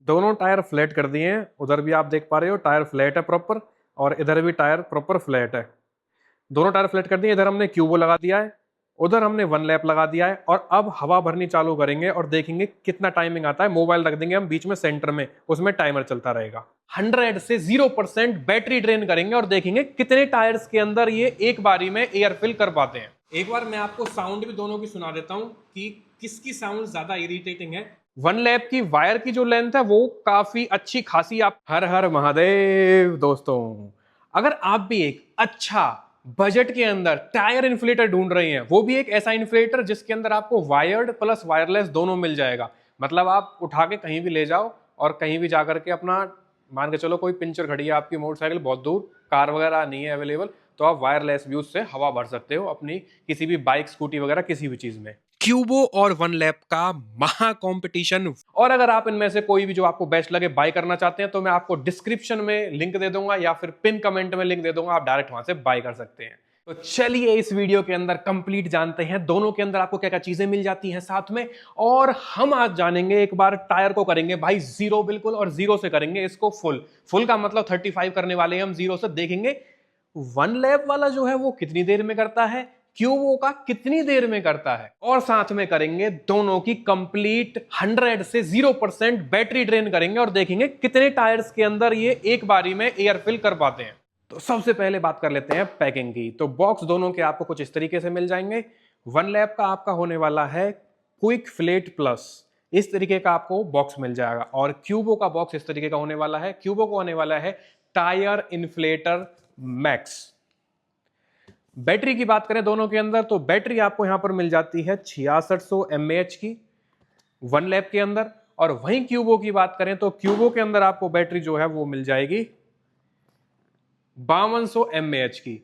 दोनों tyre flat कर दिए हैं। उधर भी आप देख पा रहे हो टायर फ्लैट है प्रॉपर, और इधर भी टायर प्रॉपर फ्लैट है। दोनों टायर फ्लैट कर दिए। इधर हमने क्यूबो लगा दिया है, उधर हमने वन लैप लगा दिया है। और अब हवा भरनी चालू करेंगे और देखेंगे कितना टाइमिंग आता है। मोबाइल रख देंगे हम बीच में सेंटर में, उसमें टाइमर चलता रहेगा। 100 से 0% बैटरी ड्रेन करेंगे और देखेंगे कितने टायर्स के अंदर ये एक बारी में एयर फिल कर पाते हैं। एक बार मैं आपको साउंड भी दोनों की सुना देता हूं कि किसकी साउंड ज्यादा इरिटेटिंग है। वन लैप की वायर की जो लेंथ है वो काफी अच्छी खासी। आप हर हर महादेव दोस्तों, अगर आप भी एक अच्छा बजट के अंदर टायर इन्फ्लेटर ढूंढ रहे हैं, वो भी एक ऐसा इन्फ्लेटर जिसके अंदर आपको वायर्ड प्लस वायरलेस दोनों मिल जाएगा, मतलब आप उठा के कहीं भी ले जाओ और कहीं भी जाकर के अपना, मान के चलो कोई पिंचर खड़ी है आपकी मोटरसाइकिल बहुत दूर, कार वगैरह नहीं है अवेलेबल, तो आप वायरलेस भी उससे हवा भर सकते हो अपनी किसी भी बाइक स्कूटी वगैरह किसी भी चीज में। क्यूबो और वन लैप का महा कंपटीशन। और अगर आप इनमें से कोई भी जो आपको बेस्ट लगे बाय करना चाहते हैं तो मैं आपको डिस्क्रिप्शन में लिंक दे दूंगा या फिर पिन कमेंट में लिंक दे दूंगा, आप डायरेक्ट वहां से बाय कर सकते हैं। तो चलिए इस वीडियो के अंदर कंप्लीट जानते हैं दोनों के अंदर आपको क्या क्या चीजें मिल जाती हैं साथ में। और हम आज जानेंगे, एक बार टायर को करेंगे भाई जीरो बिल्कुल, और जीरो से करेंगे इसको फुल। फुल का मतलब 35 करने वाले हैं हम, जीरो से देखेंगे वन लैप वाला जो है वो कितनी देर में करता है, क्यूबो का कितनी देर में करता है, और साथ में करेंगे दोनों की कंप्लीट 100 से 0% बैटरी ड्रेन करेंगे और देखेंगे कितने टायर्स के अंदर ये एक बारी में एयर फिल कर पाते हैं। तो सबसे पहले बात कर लेते हैं पैकिंग की। तो बॉक्स दोनों के आपको कुछ इस तरीके से मिल जाएंगे। वन लैप का आपका होने वाला है क्विक फ्लेट प्लस, इस तरीके का आपको बॉक्स मिल जाएगा। और क्यूबो का बॉक्स इस तरीके का होने वाला है। क्यूबो को होने वाला है टायर इन्फ्लेटर मैक्स। बैटरी की बात करें दोनों के अंदर, तो बैटरी आपको यहां पर मिल जाती है 6600 mAh की वन लैप के अंदर। और वहीं क्यूबो की बात करें तो क्यूबो के अंदर आपको बैटरी जो है वो मिल जाएगी 5200 mAh की।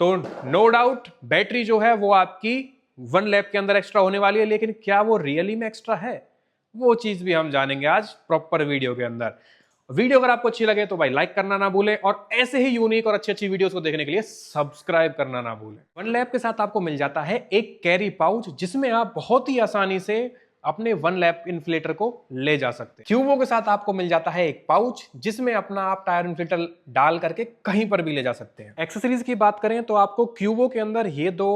तो नो डाउट बैटरी जो है वो आपकी वन लैप के अंदर एक्स्ट्रा होने वाली है, लेकिन क्या वो रियली में एक्स्ट्रा है, वो चीज भी हम जानेंगे आज प्रॉपर वीडियो के अंदर। वीडियो अगर आपको अच्छी लगे तो भाई लाइक करना ना भूलें, और ऐसे ही यूनिक और अच्छी अच्छी वीडियोस को देखने के लिए सब्सक्राइब करना ना भूलें। वन लैप के साथ आपको मिल जाता है एक कैरी पाउच, जिसमें आप बहुत ही आसानी से अपने वन लैप इन्फ्लेटर को ले जा सकते हैं। क्यूबो के साथ आपको मिल जाता है एक पाउच, जिसमें अपना आप टायर इन्फ्लेटर डाल करके कहीं पर भी ले जा सकते हैं। एक्सेसरीज की बात करें तो आपको क्यूबो के अंदर ये दो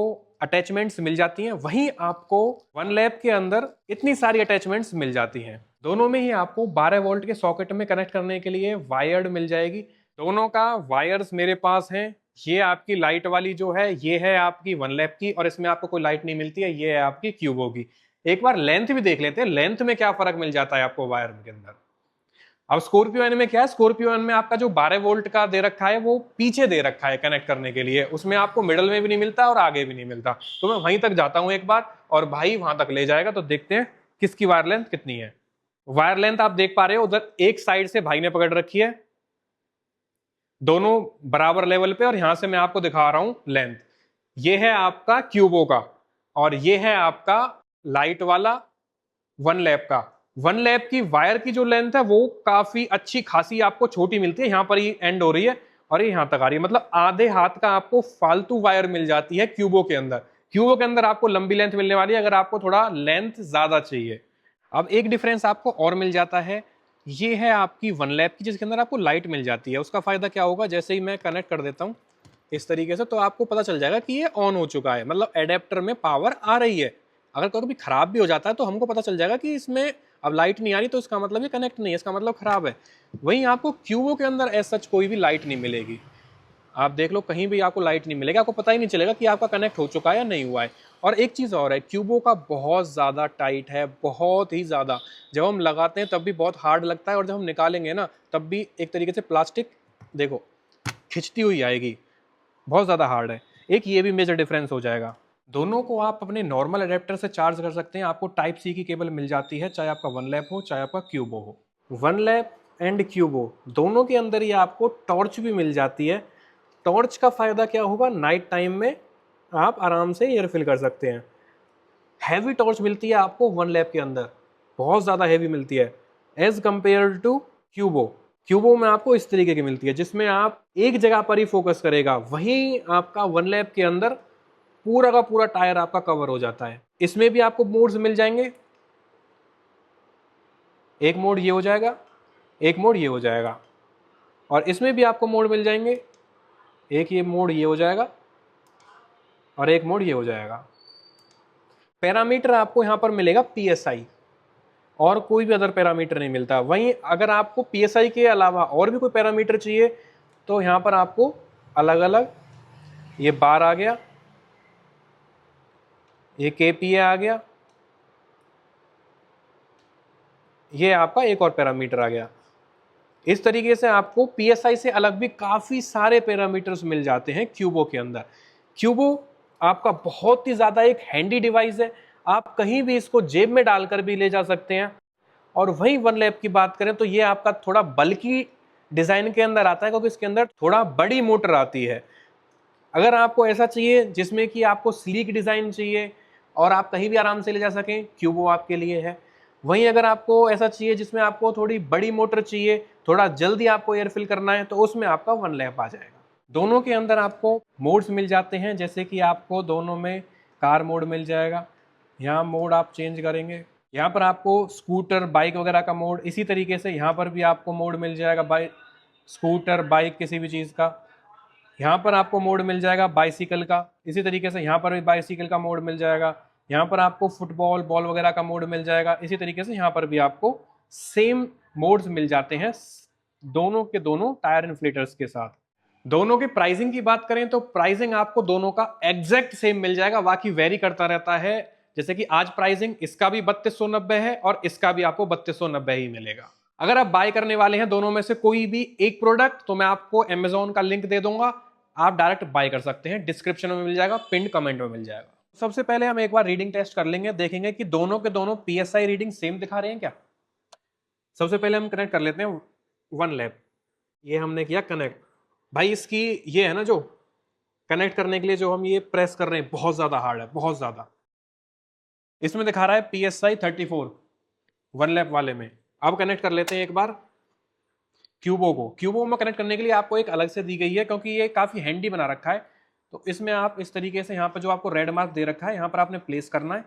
अटैचमेंट्स मिल जाती हैं, वहीं आपको वन लैप के अंदर इतनी सारी अटैचमेंट्स मिल जाती हैं। दोनों में ही आपको 12 वोल्ट के सॉकेट में कनेक्ट करने के लिए वायर्ड मिल जाएगी। दोनों का वायर्स मेरे पास हैं। ये आपकी लाइट वाली जो है ये है आपकी वन लैप की, और इसमें आपको कोई लाइट नहीं मिलती है, ये है आपकी क्यूबो की। एक बार लेंथ भी देख लेते हैं, लेंथ में क्या फर्क मिल जाता है आपको वायर के अंदर। अब स्कॉर्पियो एन में क्या है, स्कॉर्पियो एन में आपका जो 12 वोल्ट का दे रखा है वो पीछे दे रखा है कनेक्ट करने के लिए, उसमें आपको मिडल में भी नहीं मिलता और आगे भी नहीं मिलता। तो मैं वहीं तक जाता हूं एक बार, और भाई वहां तक ले जाएगा, तो देखते हैं किसकी वायर लेंथ कितनी है। वायर लेंथ आप देख पा रहे हो, उधर एक साइड से भाई ने पकड़ रखी है, दोनों बराबर लेवल पे, और यहां से मैं आपको दिखा रहा हूं लेंथ। ये है आपका क्यूबो का, और ये है आपका लाइट वाला वन लैप का। वन लैप की वायर की जो लेंथ है वो काफी अच्छी खासी आपको छोटी मिलती है, यहां पर ही एंड हो रही है और ये यहां तक आ रही है, मतलब आधे हाथ का आपको फालतू वायर मिल जाती है क्यूबो के अंदर। क्यूबो के अंदर आपको लंबी लेंथ मिलने वाली है अगर आपको थोड़ा लेंथ ज्यादा चाहिए। अब एक डिफरेंस आपको और मिल जाता है, ये है आपकी वन लैप की जिसके अंदर आपको लाइट मिल जाती है। उसका फायदा क्या होगा, जैसे ही मैं कनेक्ट कर देता हूं इस तरीके से, तो आपको पता चल जाएगा कि ये ऑन हो चुका है, मतलब एडेप्टर में पावर आ रही है। अगर कभी खराब भी हो जाता है तो हमको पता चल जाएगा कि इसमें अब लाइट नहीं आ रही, तो इसका मतलब ये कनेक्ट नहीं है, इसका मतलब खराब है। वहीं आपको क्यूबो के अंदर ऐसा कोई भी लाइट नहीं मिलेगी। आप देख लो कहीं भी आपको लाइट नहीं मिलेगी, आपको पता ही नहीं चलेगा कि आपका कनेक्ट हो चुका है या नहीं हुआ है। और एक चीज़ और है, क्यूबो का बहुत ज़्यादा टाइट है, बहुत ही ज़्यादा। जब हम लगाते हैं तब भी बहुत हार्ड लगता है, और जब हम निकालेंगे ना तब भी एक तरीके से प्लास्टिक देखो खिंचती हुई आएगी, बहुत ज़्यादा हार्ड है। एक ये भी मेजर डिफरेंस हो जाएगा। दोनों को आप अपने नॉर्मल अडेप्टर से चार्ज कर सकते हैं। आपको टाइप सी की केबल मिल जाती है, चाहे आपका वन लैप हो चाहे आपका क्यूबो हो। वन लैप एंड क्यूबो दोनों के अंदर ही आपको टॉर्च भी मिल जाती है। टॉर्च का फायदा क्या होगा, नाइट टाइम में आप आराम से एयर फिल कर सकते हैं। हैवी टॉर्च मिलती है आपको वन लैप के अंदर, बहुत ज़्यादा हैवी मिलती है एज कंपेयर टू क्यूबो। क्यूबो में आपको इस तरीके की मिलती है जिसमें आप एक जगह पर ही फोकस करेगा, वहीं आपका वन लैप के अंदर पूरा का पूरा टायर आपका कवर हो जाता है। इसमें भी आपको मोड्स मिल जाएंगे, एक मोड ये हो जाएगा, एक मोड ये हो जाएगा, और इसमें भी आपको मोड मिल जाएंगे, एक ये मोड ये हो जाएगा और एक मोड ये हो जाएगा। पैरामीटर आपको यहाँ पर मिलेगा PSI, और कोई भी अदर पैरामीटर नहीं मिलता। वहीं अगर आपको PSI के अलावा और भी कोई पैरामीटर चाहिए तो यहाँ पर आपको अलग अलग, ये बार आ गया, ये KPA आ गया, ये आपका एक और पैरामीटर आ गया। इस तरीके से आपको PSI से अलग भी काफी सारे पैरामीटर्स मिल जाते हैं क्यूबो के अंदर। क्यूबो आपका बहुत ही ज्यादा एक हैंडी डिवाइस है, आप कहीं भी इसको जेब में डालकर भी ले जा सकते हैं। और वहीं वन लैब की बात करें तो ये आपका थोड़ा बल्कि डिजाइन के अंदर आता है, क्योंकि इसके अंदर थोड़ा बड़ी मोटर आती है। अगर आपको ऐसा चाहिए जिसमें कि आपको स्लीक डिजाइन चाहिए और आप कहीं भी आराम से ले जा सकें, क्यूबो आपके लिए है। वहीं अगर आपको ऐसा चाहिए जिसमें आपको थोड़ी बड़ी मोटर चाहिए, थोड़ा जल्दी आपको एयर फिल करना है, तो उसमें आपका वन लैब आ जाएगा। दोनों के अंदर आपको मोड्स मिल जाते हैं, जैसे कि आपको दोनों में कार मोड मिल जाएगा, यहाँ मोड आप चेंज करेंगे। यहाँ पर आपको स्कूटर बाइक वगैरह का मोड, इसी तरीके से यहाँ पर भी आपको मोड मिल जाएगा, बाइक स्कूटर बाइक किसी भी चीज़ का। यहाँ पर आपको मोड मिल जाएगा बाइसिकल का, इसी तरीके से यहाँ पर भी बाइसिकल का मोड मिल जाएगा। यहाँ पर आपको फुटबॉल बॉल वगैरह का मोड मिल जाएगा, इसी तरीके से यहाँ पर भी आपको सेम मोड्स मिल जाते हैं दोनों के दोनों टायर इन्फ्लेटर्स के साथ। दोनों की प्राइसिंग की बात करें तो प्राइसिंग आपको दोनों का एग्जैक्ट सेम मिल जाएगा, बाकी वेरी करता रहता है। जैसे कि आज प्राइसिंग इसका भी 3290 है और इसका भी आपको 3290 ही मिलेगा। अगर आप बाय करने वाले हैं दोनों में से कोई भी एक प्रोडक्ट, तो मैं आपको Amazon का लिंक दे दूंगा, आप डायरेक्ट बाय कर सकते हैं, डिस्क्रिप्शन में मिल जाएगा, पिन कमेंट में मिल जाएगा। सबसे पहले हम एक बार रीडिंग टेस्ट कर लेंगे, देखेंगे कि दोनों के दोनों PSI रीडिंग सेम दिखा रहे हैं क्या। सबसे पहले हम कनेक्ट कर लेते हैं वन लैब। ये हमने किया कनेक्ट। भाई इसकी ये है ना, जो कनेक्ट करने के लिए जो हम ये प्रेस कर रहे हैं बहुत ज्यादा हार्ड है, बहुत ज्यादा। इसमें दिखा रहा है PSI 34 वन लैब वाले में। अब कनेक्ट कर लेते हैं एक बार क्यूबो को। क्यूबो में कनेक्ट करने के लिए आपको एक अलग से दी गई है, क्योंकि ये काफी हैंडी बना रखा है। तो इसमें आप इस तरीके से यहाँ पर जो आपको रेड मार्क दे रखा है, यहाँ पर आपने प्लेस करना है,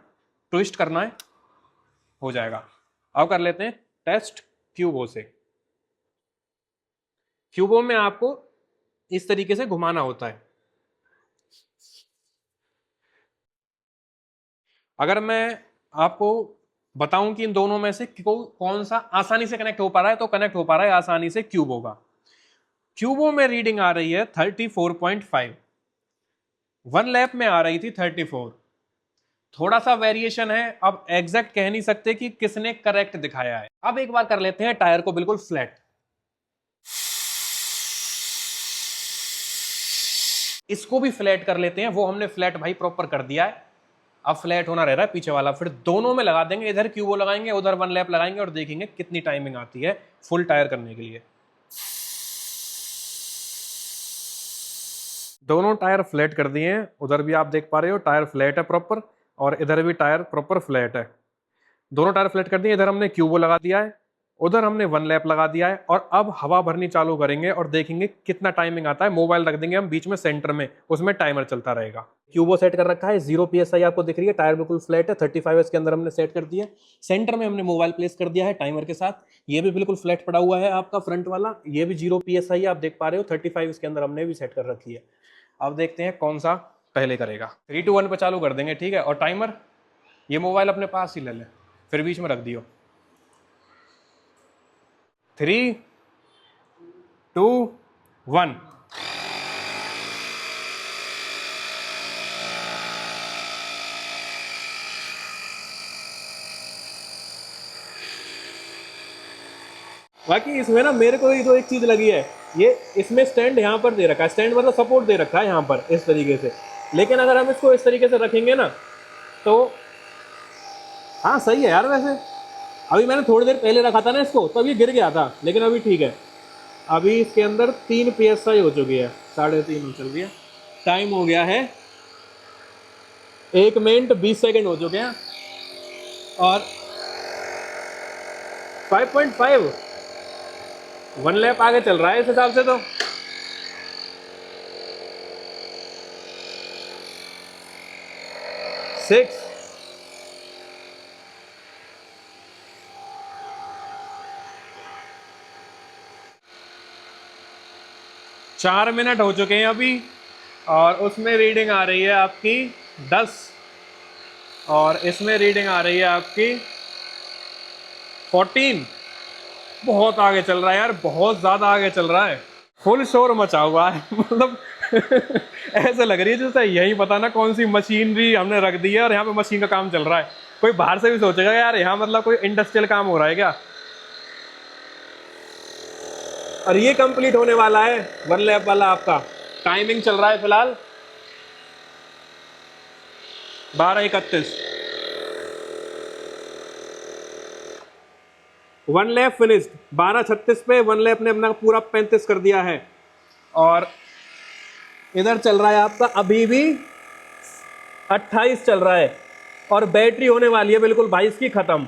ट्विस्ट करना है, हो जाएगा। अब कर लेते हैं टेस्ट क्यूबो से। क्यूबो में आपको इस तरीके से घुमाना होता है। अगर मैं आपको बताऊं कि इन दोनों में से कौन सा आसानी से कनेक्ट हो पा रहा है, तो कनेक्ट हो पा रहा है आसानी से क्यूबो का। क्यूबो में रीडिंग आ रही है 34.5, वन लैब में आ रही थी 34। थोड़ा सा वेरिएशन है, अब एग्जैक्ट कह नहीं सकते कि किसने करेक्ट दिखाया है। अब एक बार कर लेते हैं टायर को बिल्कुल फ्लैट, इसको भी फ्लैट कर लेते हैं। वो हमने फ्लैट भाई प्रॉपर कर दिया है, अब फ्लैट होना रह रहा है पीछे वाला। फिर दोनों में लगा देंगे, इधर क्यूबो लगाएंगे उधर वन लैप लगाएंगे, और देखेंगे कितनी टाइमिंग आती है फुल टायर करने के लिए। दोनों टायर फ्लैट कर दिए हैं, उधर भी आप देख पा रहे हो टायर फ्लैट है प्रॉपर, और इधर भी टायर प्रॉपर फ्लैट है। दोनों टायर फ्लैट कर दिए, इधर हमने क्यूबो लगा दिया है, उधर हमने वन लैप लगा दिया है। और अब हवा भरनी चालू करेंगे और देखेंगे कितना टाइमिंग आता है। मोबाइल रख देंगे हम बीच में सेंटर में, उसमें टाइमर चलता रहेगा। क्यूबो सेट कर रखा है, 0 PSI आपको दिख रही है, टायर बिल्कुल फ्लैट है, 35 इसके अंदर हमने सेट कर दिया। सेंटर में हमने मोबाइल प्लेस कर दिया है टाइमर के साथ, ये भी बिल्कुल फ्लैट पड़ा हुआ है आपका फ्रंट वाला, ये भी 0 PSI आप देख पा रहे हो, 35 इसके अंदर हमने भी सेट कर रखी है। अब देखते हैं कौन सा पहले करेगा। 3 2 1 पे चालू कर देंगे, ठीक है। और टाइमर, ये मोबाइल अपने पास ही ले ले, फिर बीच में रख दियो। 3 2 1। बाकी इसमें ना मेरे को तो एक चीज लगी है, ये इसमें स्टैंड यहाँ पर दे रखा है, स्टैंड मतलब सपोर्ट दे रखा है यहाँ पर इस तरीके से। लेकिन अगर हम इसको इस तरीके से रखेंगे ना तो हाँ सही है यार। वैसे अभी मैंने थोड़ी देर पहले रखा था ना इसको, तो अभी गिर गया था, लेकिन अभी ठीक है। अभी इसके अंदर 3 PSI हो चुकी है, 3.5 चल रही है। टाइम हो गया है 1 मिनट 20 सेकंड हो चुके हैं, और 5.5 वन लैप आगे चल रहा है इस हिसाब से। तो 6 4 मिनट हो चुके हैं अभी और उसमें रीडिंग आ रही है आपकी 10 और इसमें रीडिंग आ रही है आपकी 14। बहुत आगे चल रहा है यार, बहुत ज़्यादा आगे चल रहा है, फुल शोर मचा हुआ है मतलब ऐसे लग रही है जैसे यही पता ना कौन सी मशीनरी हमने रख दी है और यहाँ पे मशीन का काम चल रहा है। कोई बाहर से भी सोचेगा यार यहाँ मतलब कोई इंडस्ट्रियल काम हो रहा है क्या। और ये कंप्लीट होने वाला है 1 लैप वाला आपका। टाइमिंग चल रहा है फिलहाल 12:31। 1 लैप फिनिश्ड 12:36 पे 1 लैप ने अपना पूरा 35 कर दिया है। और इधर चल रहा है आपका अभी भी 28 चल रहा है और बैटरी होने वाली है बिल्कुल 22 की खत्म।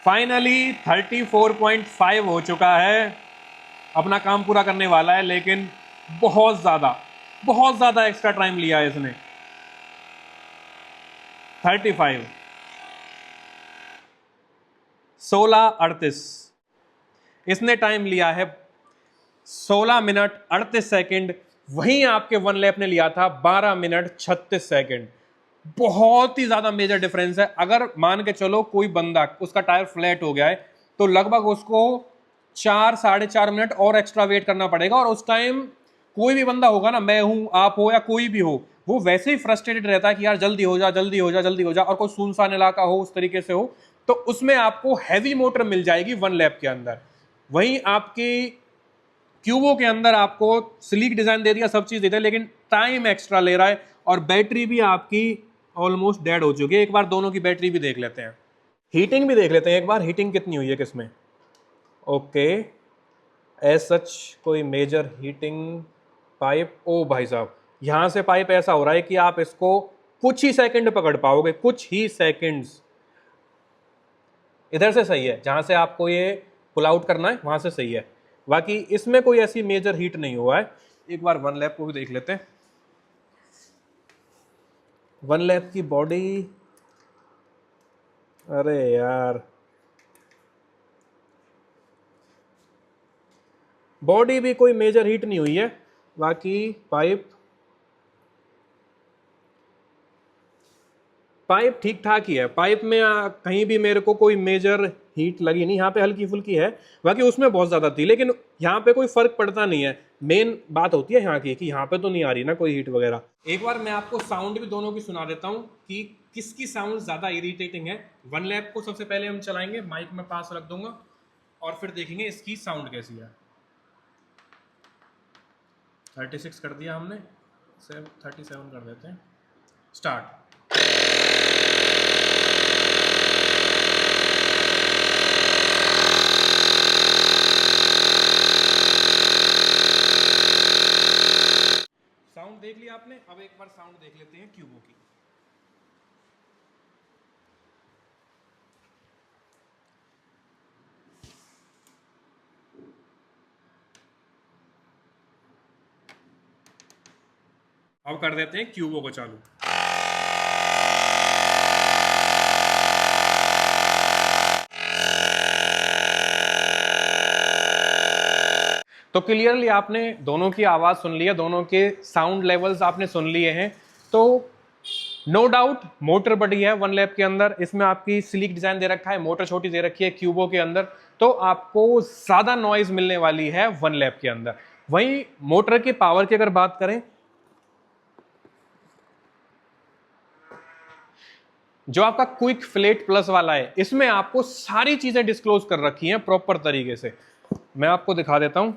फाइनली 34.5 हो चुका है, अपना काम पूरा करने वाला है, लेकिन बहुत ज़्यादा एक्स्ट्रा टाइम लिया है इसने। 35 16:38 इसने टाइम लिया है 16 मिनट 38 सेकंड। वहीं आपके 1 लैप ने लिया था 12 मिनट 36 सेकंड। बहुत ही ज्यादा मेजर डिफरेंस है। अगर मान के चलो कोई बंदा उसका टायर फ्लैट हो गया है तो लगभग उसको 4-4.5 मिनट और एक्स्ट्रा वेट करना पड़ेगा। और उस टाइम कोई भी बंदा होगा ना, मैं हूं, आप हो या कोई भी हो, वो वैसे ही फ्रस्ट्रेटेड रहता है कि यार जल्दी हो जा जल्दी हो जा जल्दी हो जा। और कोई सुनसान इलाका हो उस तरीके से हो तो उसमें आपको हैवी मोटर मिल जाएगी 1 लैप के अंदर। वहीं आपकी क्यूबो के अंदर आपको स्लीक डिजाइन दे दिया, सब चीज दे दिया, लेकिन टाइम एक्स्ट्रा ले रहा है। और बैटरी भी आपकी ऑलमोस्ट डेड हो चुकी है। एक बार दोनों की बैटरी भी देख लेते हैं, हीटिंग भी देख लेते हैं एक बार, हीटिंग कितनी हुई है किसमें। ओके, एज सच कोई मेजर हीटिंग पाइप, ओ भाई साहब यहां से पाइप ऐसा हो रहा है कि आप इसको कुछ ही सेकंड पकड़ पाओगे, कुछ ही सेकंड्स। इधर से सही है, जहां से आपको ये पुल आउट करना है वहां से सही है, बाकी इसमें कोई ऐसी मेजर हीट नहीं हुआ है। एक बार 1 लैप को भी देख लेते हैं। 1 लैप की बॉडी, अरे यार बॉडी भी कोई मेजर हीट नहीं हुई है। बाकी पाइप ठीक ठाक ही है। पाइप में कहीं भी मेरे को कोई मेजर हीट लगी नहीं, यहाँ पे हल्की फुल्की है, बाकी उसमें बहुत ज़्यादा थी, लेकिन यहाँ पे कोई फर्क पड़ता नहीं है। मेन बात होती है यहाँ की कि यहाँ पे तो नहीं आ रही ना कोई हीट वगैरह। एक बार मैं आपको साउंड भी दोनों की सुना देता हूँ कि किसकी साउंड ज़्यादा इरिटेटिंग है। 1 लैप को सबसे पहले हम चलाएंगे, माइक में पास रख दूंगा और फिर देखेंगे इसकी साउंड कैसी है। 36 कर दिया हमने, 37 कर देते हैं, स्टार्ट। साउंड देख लिया आपने, अब एक बार साउंड देख लेते हैं क्यूबो की। अब कर देते हैं क्यूबो को चालू। तो क्लियरली आपने दोनों की आवाज सुन ली है, दोनों के साउंड लेवल्स आपने सुन लिए हैं। तो नो डाउट मोटर बड़ी है 1 लैप के अंदर, इसमें आपकी स्लीक डिजाइन दे रखा है, मोटर छोटी दे रखी है क्यूबो के अंदर, तो आपको ज्यादा नॉइज मिलने वाली है 1 लैप के अंदर। वहीं मोटर की पावर की अगर बात करें, जो आपका क्विक फ्लेट प्लस वाला है, इसमें आपको सारी चीजें डिस्क्लोज कर रखी हैं प्रॉपर तरीके से। मैं आपको दिखा देता हूं,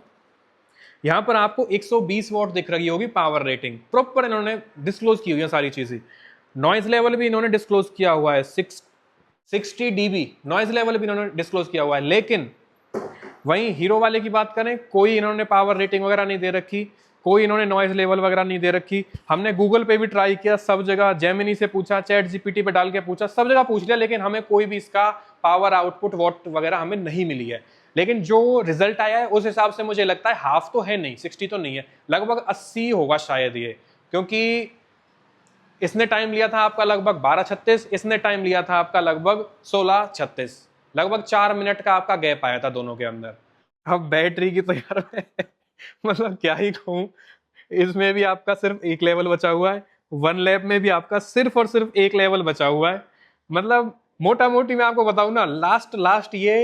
यहां पर आपको 120 वॉट दिख रही होगी पावर रेटिंग, प्रॉपर इन्होंने डिस्क्लोज की हुई है सारी चीजें। नॉइज लेवल भी इन्होंने डिस्क्लोज किया हुआ है, 60 dB नॉइज लेवल भी इन्होंने डिस्क्लोज किया हुआ है। लेकिन वहीं हीरो वाले की बात करें, कोई इन्होंने पावर रेटिंग वगैरह नहीं दे रखी, कोई इन्होंने नॉइज लेवल वगैरह नहीं दे रखी। हमने गूगल पे भी ट्राई किया, सब जगह जेमिनी से पूछा, चैट जीपीटी पे डाल के पूछा, सब जगह पूछ लिया, लेकिन हमें कोई भी इसका पावर आउटपुट वॉट वगैरह हमें नहीं मिली है। लेकिन जो रिजल्ट आया है उस हिसाब से मुझे लगता है हाफ तो है नहीं, 60 तो नहीं है, लगभग 80 होगा शायद ये, क्योंकि इसने टाइम लिया था आपका लगभग 12:36, इसने टाइम लिया था आपका लगभग 16:36। लगभग 4 मिनट का आपका गैप आया था दोनों के अंदर। अब बैटरी की तो यार मैं मतलब क्या ही कहूँ, इसमें भी आपका सिर्फ एक लेवल बचा हुआ है, वन लैप में भी आपका सिर्फ और सिर्फ एक लेवल बचा हुआ है। मतलब मोटा मोटी मैं आपको बताऊं ना, लास्ट लास्ट ये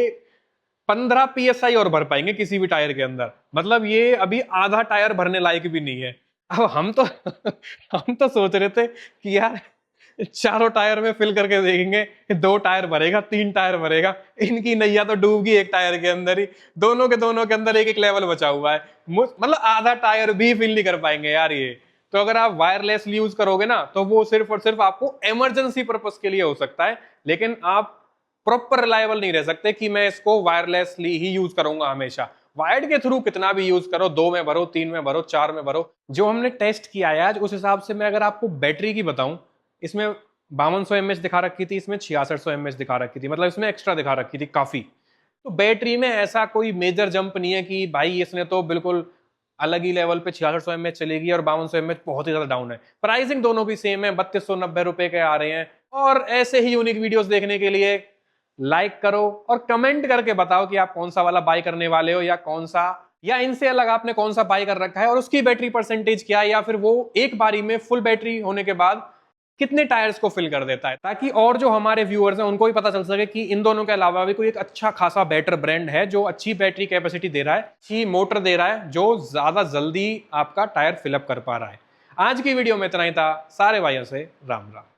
15 PSI और भर पाएंगे किसी भी टायर के अंदर। मतलब ये अभी आधा टायर भरने लायक भी नहीं है। अब हम तो हम तो सोच रहे थे कि यार चारों टायर में फिल करके देखेंगे, 2 टायर भरेगा 3 टायर भरेगा, इनकी नैया तो डूब गई एक टायर के अंदर ही। दोनों के अंदर एक एक लेवल बचा हुआ है, मतलब आधा टायर भी फिल नहीं कर पाएंगे यार ये। तो अगर आप वायरलेस यूज करोगे ना, तो वो सिर्फ और सिर्फ आपको इमरजेंसी पर्पस के लिए हो सकता है, लेकिन आप प्रॉपर रिलायबल नहीं रह सकते कि मैं इसको वायरलेसली ही यूज करूंगा हमेशा। वायर्ड के थ्रू कितना भी यूज करो, 2 में भरो, 3 में भरो, 4 में भरो, जो हमने टेस्ट किया है आज उस हिसाब से मैं अगर आपको बैटरी की बताऊं, इसमें 5200 mAh दिखा रखी थी, इसमें 6600 mAh दिखा रखी थी, मतलब इसमें एक्स्ट्रा दिखा रखी थी काफी। तो बैटरी में ऐसा कोई मेजर जंप नहीं है कि भाई इसने तो बिल्कुल अलग ही लेवल पे 6600 mAh चलेगी और 5200 mAh बहुत ही ज्यादा डाउन है। प्राइसिंग दोनों की सेम है, 3290 रुपए के आ रहे हैं। और ऐसे ही यूनिक वीडियोस देखने के लिए लाइक करो और कमेंट करके बताओ कि आप कौन सा वाला बाय करने वाले हो, या कौन सा, या इनसे अलग आपने कौन सा बाय कर रखा है और उसकी बैटरी परसेंटेज क्या है, या फिर वो एक बारी में फुल बैटरी होने के बाद कितने टायर्स को फिल कर देता है, ताकि और जो हमारे व्यूअर्स हैं उनको भी पता चल सके कि इन दोनों के अलावा भी कोई एक अच्छा खासा बेटर ब्रांड है जो अच्छी बैटरी कैपेसिटी दे रहा है, अच्छी मोटर दे रहा है, जो ज्यादा जल्दी आपका टायर फिलअप कर पा रहा है। आज की वीडियो में इतना ही था। सारे भाइयों से राम राम।